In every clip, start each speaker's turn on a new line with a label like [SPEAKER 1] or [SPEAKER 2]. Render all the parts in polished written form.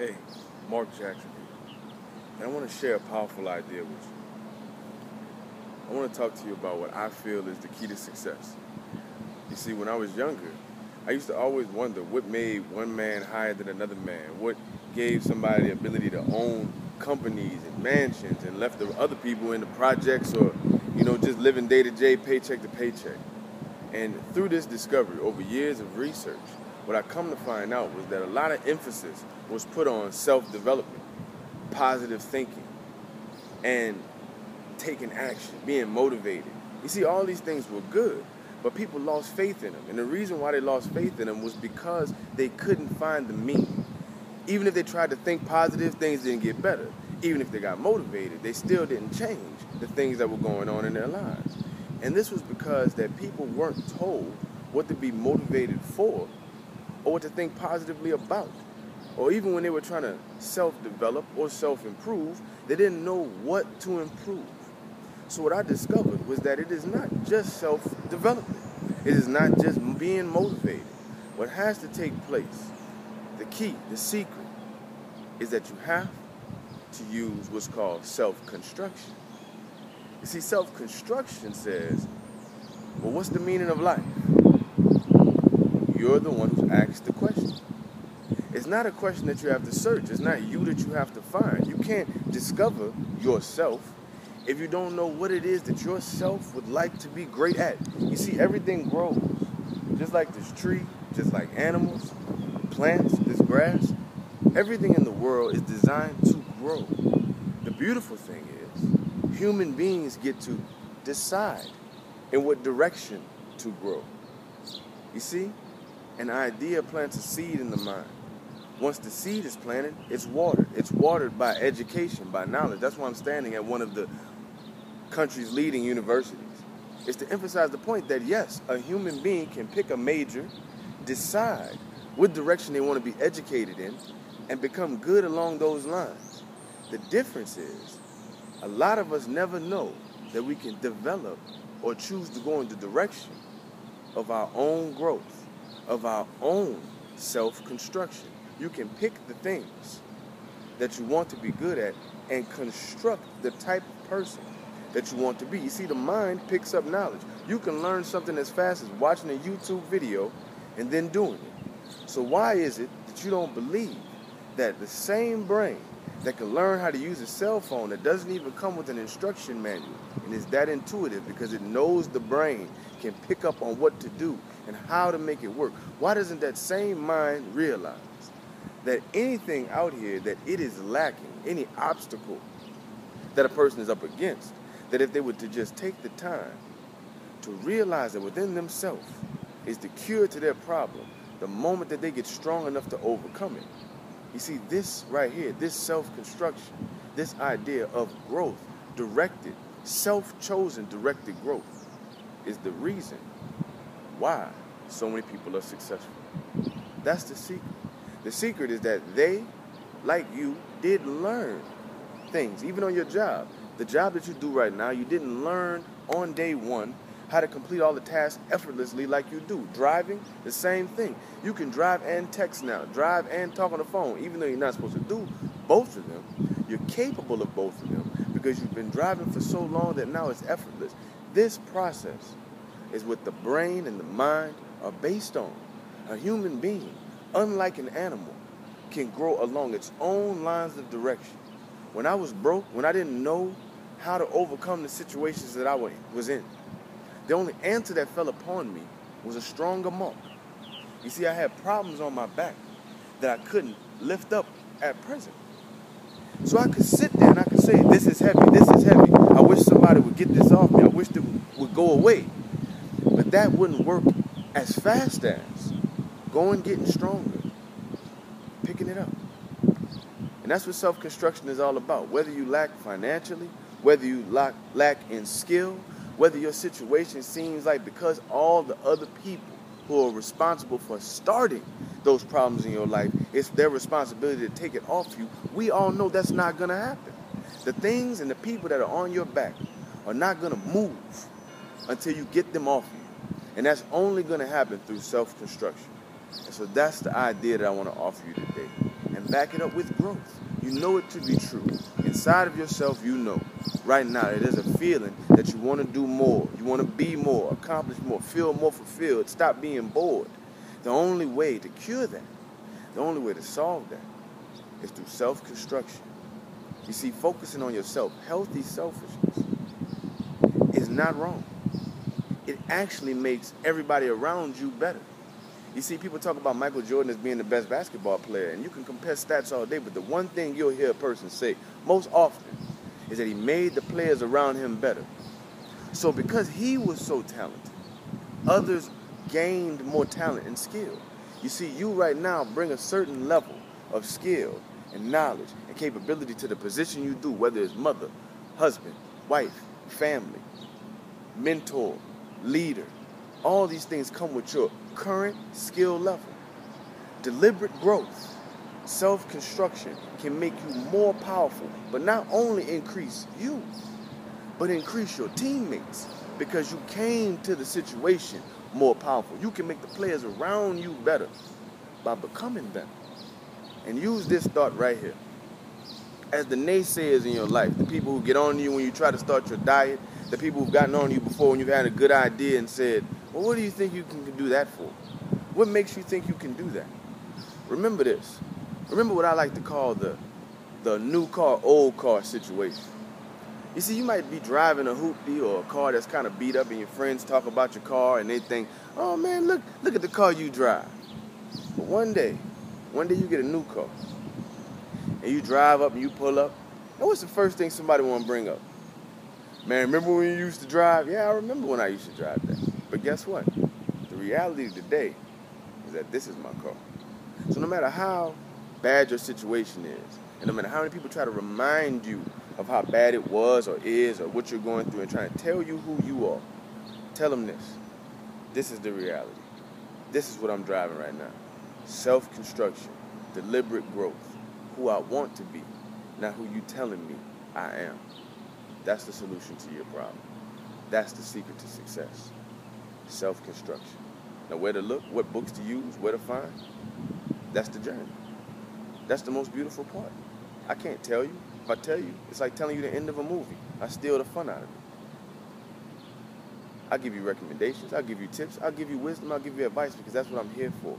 [SPEAKER 1] Hey, Mark Jackson here, and I want to share a powerful idea with you. I want to talk to you about what I feel is the key to success. You see, when I was younger, I used to always wonder what made one man higher than another man, what gave somebody the ability to own companies and mansions and left the other people in the projects or, just living day to day, paycheck to paycheck. And through this discovery, over years of research, what I come to find out was that a lot of emphasis was put on self-development, positive thinking, and taking action, being motivated. You see, all these things were good, but people lost faith in them. And the reason why they lost faith in them was because they couldn't find the meaning. Even if they tried to think positive, things didn't get better. Even if they got motivated, they still didn't change the things that were going on in their lives. And this was because that people weren't told what to be motivated for or what to think positively about. Or even when they were trying to self-develop or self-improve, they didn't know what to improve. So what I discovered was that it is not just self-development. It is not just being motivated. What has to take place, the key, the secret, is that you have to use what's called self-construction. You see, self-construction says, well, what's the meaning of life? You're the one who's asked the question. It's not a question that you have to search. It's not you that you have to find. You can't discover yourself if you don't know what it is that yourself would like to be great at. You see, everything grows. Just like this tree, just like animals, plants, this grass. Everything in the world is designed to grow. The beautiful thing is, human beings get to decide in what direction to grow. You see, an idea plants a seed in the mind. Once the seed is planted, it's watered. It's watered by education, by knowledge. That's why I'm standing at one of the country's leading universities. It's to emphasize the point that, yes, a human being can pick a major, decide what direction they want to be educated in, and become good along those lines. The difference is, a lot of us never know that we can develop or choose to go in the direction of our own growth, of our own self-construction. You can pick the things that you want to be good at and construct the type of person that you want to be. You see, the mind picks up knowledge. You can learn something as fast as watching a YouTube video and then doing it. So why is it that you don't believe that the same brain that can learn how to use a cell phone that doesn't even come with an instruction manual and is that intuitive because it knows the brain can pick up on what to do and how to make it work? Why doesn't that same mind realize that anything out here that it is lacking, any obstacle that a person is up against, that if they were to just take the time to realize that within themselves is the cure to their problem, the moment that they get strong enough to overcome it. You see, this right here, this self-construction, this idea of growth, directed, self-chosen directed growth, is the reason why so many people are successful. That's the secret. The secret is that they, like you, did learn things, even on your job. The job that you do right now, you didn't learn on day one how to complete all the tasks effortlessly like you do. Driving, the same thing. You can drive and text now, drive and talk on the phone, even though you're not supposed to do both of them. You're capable of both of them because you've been driving for so long that now it's effortless. This process is what the brain and the mind are based on. A human being, unlike an animal, can grow along its own lines of direction. When I was broke, when I didn't know how to overcome the situations that I was in, the only answer that fell upon me was a stronger mark. You see, I had problems on my back that I couldn't lift up at present. So I could sit there and I could say, this is heavy, this is heavy. I wish somebody would get this off me. I wish it would go away. But that wouldn't work as fast as going, getting stronger, picking it up. And that's what self-construction is all about. Whether you lack financially, whether you lack in skill, whether your situation seems like because all the other people who are responsible for starting those problems in your life, it's their responsibility to take it off you, we all know that's not going to happen. The things and the people that are on your back are not going to move until you get them off you. And that's only going to happen through self-construction. And so that's the idea that I want to offer you today. and back it up with growth. You know it to be true. Inside of yourself, you know right now that there's a feeling that you want to do more. You want to be more, accomplish more, feel more fulfilled, stop being bored. The only way to cure that, the only way to solve that, is through self-construction. You see, focusing on yourself, healthy selfishness, is not wrong. It actually makes everybody around you better. You see, people talk about Michael Jordan as being the best basketball player, and you can compare stats all day, but the one thing you'll hear a person say most often is that he made the players around him better. So because he was so talented, others gained more talent and skill. You see, you right now bring a certain level of skill and knowledge and capability to the position you do, whether it's mother, husband, wife, family, mentor, leader. All these things come with your current skill level. Deliberate growth, self-construction can make you more powerful, but not only increase you, but increase your teammates, because you came to the situation more powerful. You can make the players around you better by becoming better. And use this thought right here. As the naysayers in your life, the people who get on you when you try to start your diet, the people who've gotten on you before when you've had a good idea and said, well, what do you think you can do that for? What makes you think you can do that? Remember this. Remember what I like to call the new car, old car situation. You see, you might be driving a hoopty or a car that's kind of beat up, and your friends talk about your car and they think, oh man, look at the car you drive. But one day you get a new car and you drive up and you pull up. And what's the first thing somebody want to bring up? Man, remember when you used to drive? Yeah, I remember when I used to drive that. But guess what? The reality today is that this is my car. So no matter how bad your situation is, and no matter how many people try to remind you of how bad it was or is or what you're going through and trying to tell you who you are, tell them this. This is the reality. This is what I'm driving right now. Self-construction, deliberate growth, who I want to be, not who you telling me I am. That's the solution to your problem. That's the secret to success. Self-construction. Now, where to look, what books to use, where to find, that's the journey. That's the most beautiful part. I can't tell you. If I tell you, it's like telling you the end of a movie. I steal the fun out of it. I'll give you recommendations. I'll give you tips. I'll give you wisdom. I'll give you advice, because that's what I'm here for.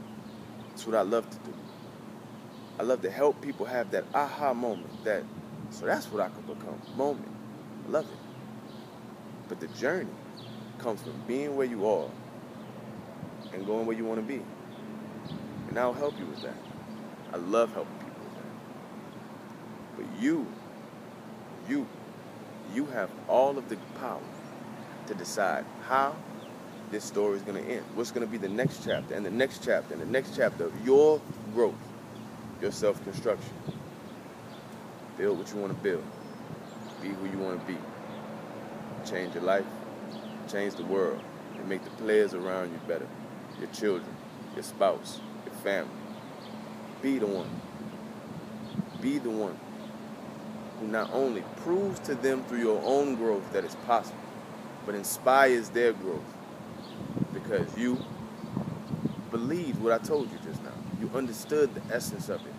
[SPEAKER 1] It's what I love to do. I love to help people have that aha moment, so that's what I could become, moment. I love it. But the journey comes from being where you are and going where you want to be. And I'll help you with that. I love helping people with that. But you have all of the power to decide how this story is going to end. What's going to be the next chapter and the next chapter and the next chapter of your growth, your self-construction. Build what you want to build. Be who you want to be. Change your life, change the world, and make the players around you better. Your children, your spouse, your family. Be the one. Be the one who not only proves to them through your own growth that it's possible, but inspires their growth, because you believed what I told you just now. You understood the essence of it.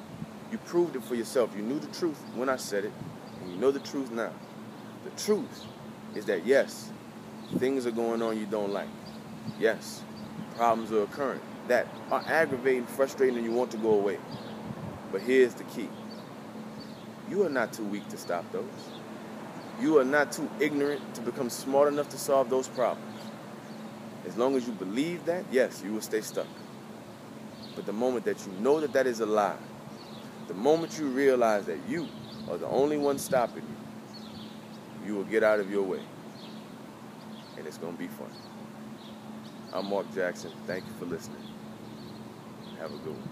[SPEAKER 1] You proved it for yourself. You knew the truth when I said it, and you know the truth now. The truth is that, yes, things are going on you don't like. Yes, problems are occurring that are aggravating, frustrating, and you want to go away. But here's the key. You are not too weak to stop those. You are not too ignorant to become smart enough to solve those problems. As long as you believe that, yes, you will stay stuck. But the moment that you know that that is a lie, the moment you realize that you are the only one stopping you, you will get out of your way. And it's going to be fun. I'm Mark Jackson. Thank you for listening. Have a good one.